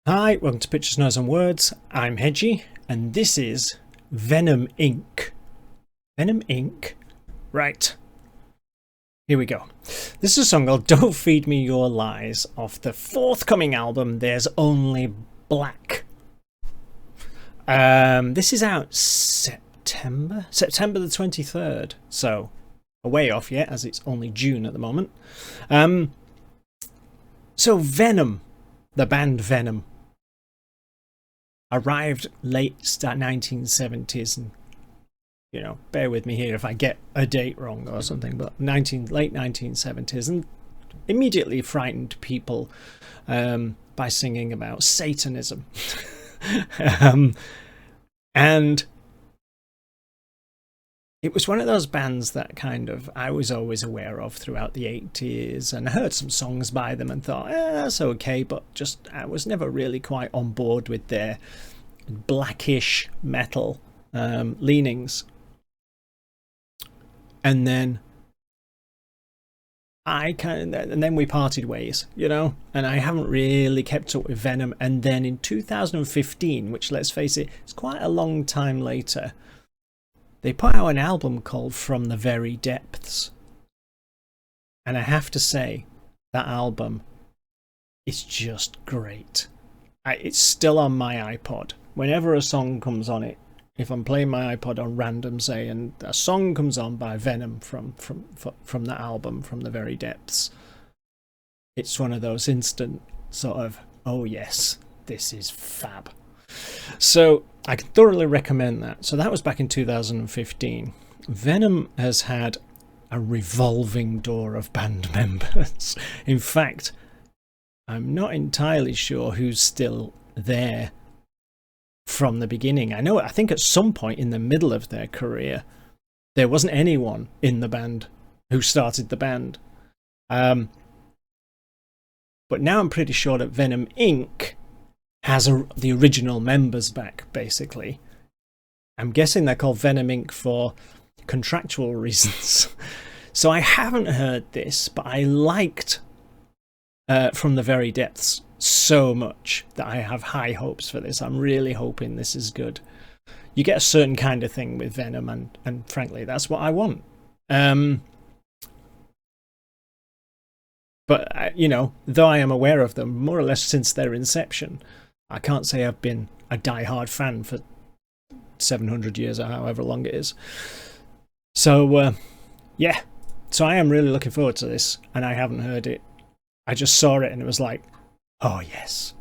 Hi, welcome to Pictures, Noise and Words. I'm Hedgie, and this is VENOM Inc. VENOM Inc. Right. Here we go. This is a song called Don't Feed Me Your Lies off the forthcoming album, There's Only Black. This is out September the 23rd, so a way off yet, as it's only June at the moment. So VENOM, the band VENOM, arrived late 1970s, and bear with me here if I get a date wrong or something, but late 1970s, and immediately frightened people by singing about Satanism. And it was one of those bands that I was always aware of throughout the 80s, and I heard some songs by them and thought, that's okay, but I was never really quite on board with their blackish metal leanings. And then we parted ways, and I haven't really kept up with VENOM. And then in 2015, which, let's face it, it's quite a long time later, they put out an album called From the Very Depths. And I have to say, that album is just great. It's still on my iPod. Whenever a song comes on it, if I'm playing my iPod on random, say, and a song comes on by VENOM from the album From the Very Depths, it's one of those instant sort of, oh yes, this is fab. So I can thoroughly recommend that. So that was back in 2015. VENOM has had a revolving door of band members. In fact, I'm not entirely sure who's still there from the beginning. I think at some point in the middle of their career, there wasn't anyone in the band who started the band. But now I'm pretty sure that VENOM Inc. has the original members back, basically. I'm guessing they're called VENOM Inc. for contractual reasons. So I haven't heard this, but I liked From the Very Depths so much that I have high hopes for this. I'm really hoping this is good. You get a certain kind of thing with VENOM, and frankly, that's what I want. But, though I am aware of them more or less since their inception, I can't say I've been a die-hard fan for 700 years or however long it is. So, yeah. So I am really looking forward to this, and I haven't heard it. I just saw it and it was like, oh yes.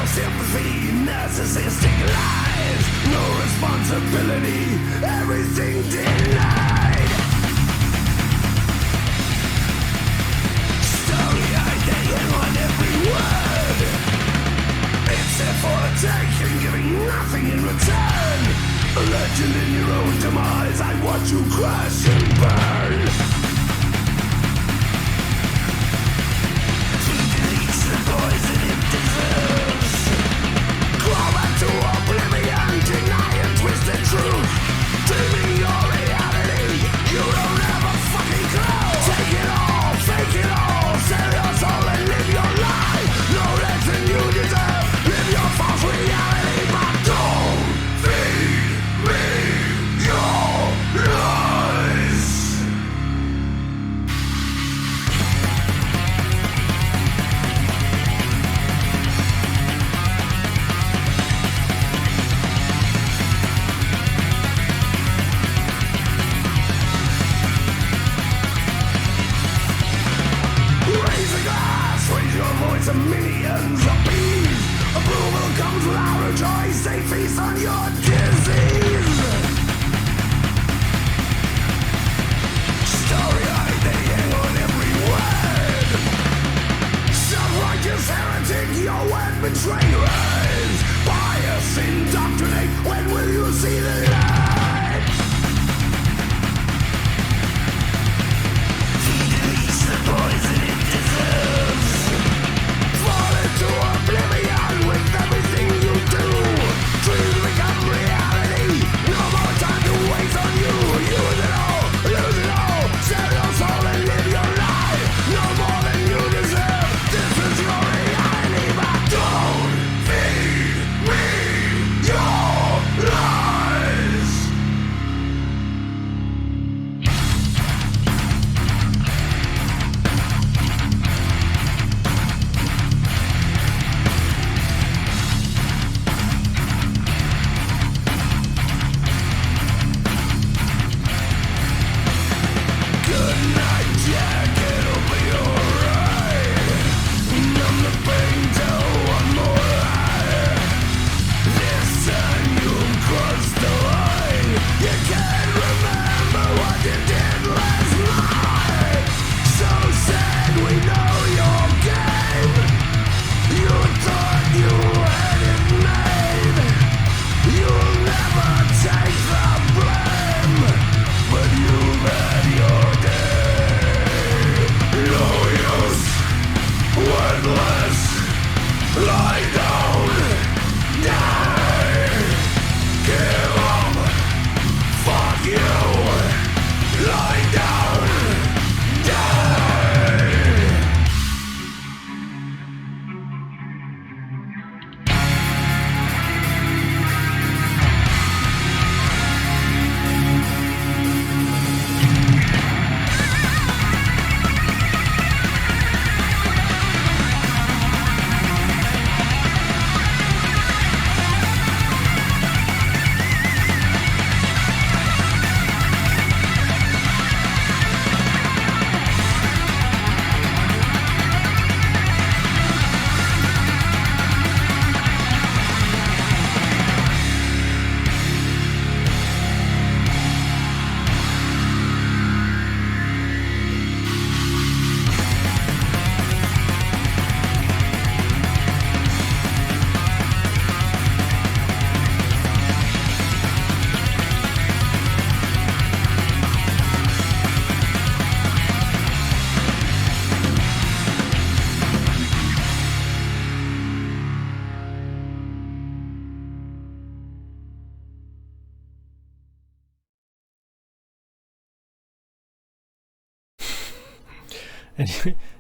Sympathy, narcissistic lies, no responsibility, everything denied. Story-eyed, they hang on every word. It's there for the taking, giving nothing in return. A legend in your own demise, I watch you crash and burn. He deletes the poison it deserves. lots of minions appease. Approval comes without a choice. They feast on your disease. Story-eyed, they hang on every word. Self-righteous heretic, your word betrayers. Bias indoctrinate, when will you see the light? Feed it eats the poison it deserves. Fall into oblivion with everything you do. Dreams become reality. No more time to waste on you. Use it all, lose it all. Sell your soul and live your life. No more than you deserve. This is your reality, but don't feed me your lies. Good night, Jack, it'll be alright. Numb the pain, tell one more lie. This time you've crossed the line. You can't remember what you did last night. So sad we know your game. You thought you had it made. You'll never take the blame, but you've had your day. No use, worthless, lie down, die, give up, fuck you, lie down, die.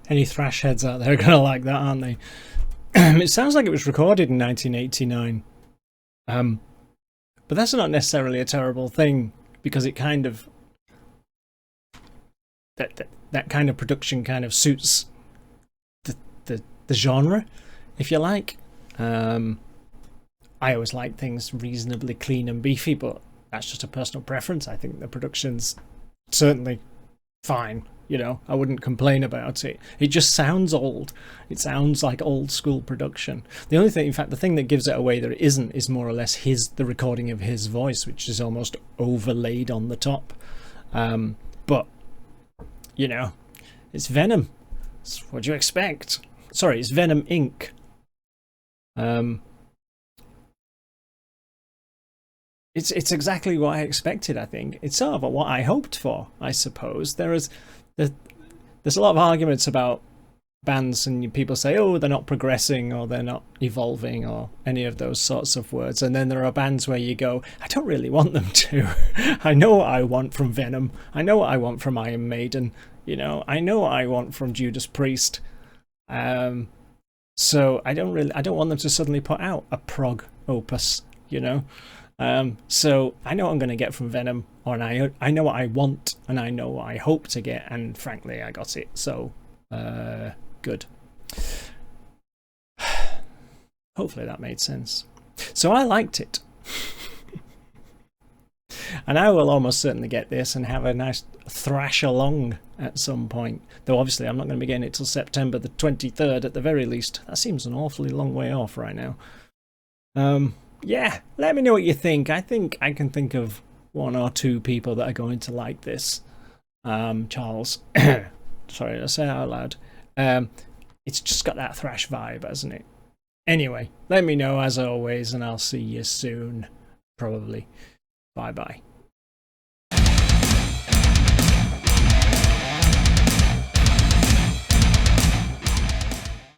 Any thrash heads out there are gonna like that, aren't they? It sounds like it was recorded in 1989, but that's not necessarily a terrible thing, because it kind of that kind of production kind of suits the genre, if you like. I always like things reasonably clean and beefy, but that's just a personal preference. I think the production's certainly fine. You know, I wouldn't complain about it. It just sounds old. It sounds like old school production. The only thing, in fact, the thing that gives it away that it isn't is more or less the recording of his voice, which is almost overlaid on the top. But, you know, it's Venom. What do you expect? Sorry, it's Venom Inc. It's exactly what I expected, I think. It's sort of what I hoped for, I suppose. There's a lot of arguments about bands, and people say, oh, they're not progressing, or they're not evolving, or any of those sorts of words. And then there are bands where you go, I don't really want them to. I know what I want from Venom. I know what I want from Iron Maiden. You know, I know what I want from Judas Priest. So I don't want them to suddenly put out a prog opus, you know. So I know what I'm going to get from Venom, or I know what I want, and I know what I hope to get, and frankly I got it, so good. Hopefully that made sense. So I liked it. And I will almost certainly get this and have a nice thrash along at some point. Though obviously I'm not going to be getting it till September the 23rd at the very least. That seems an awfully long way off right now. Yeah, let me know what you think. I think I can think of 1 or 2 people that are going to like this. Charles. Sorry, I say it out loud. It's just got that thrash vibe, hasn't it? Anyway, let me know as always, and I'll see you soon. Probably. Bye-bye.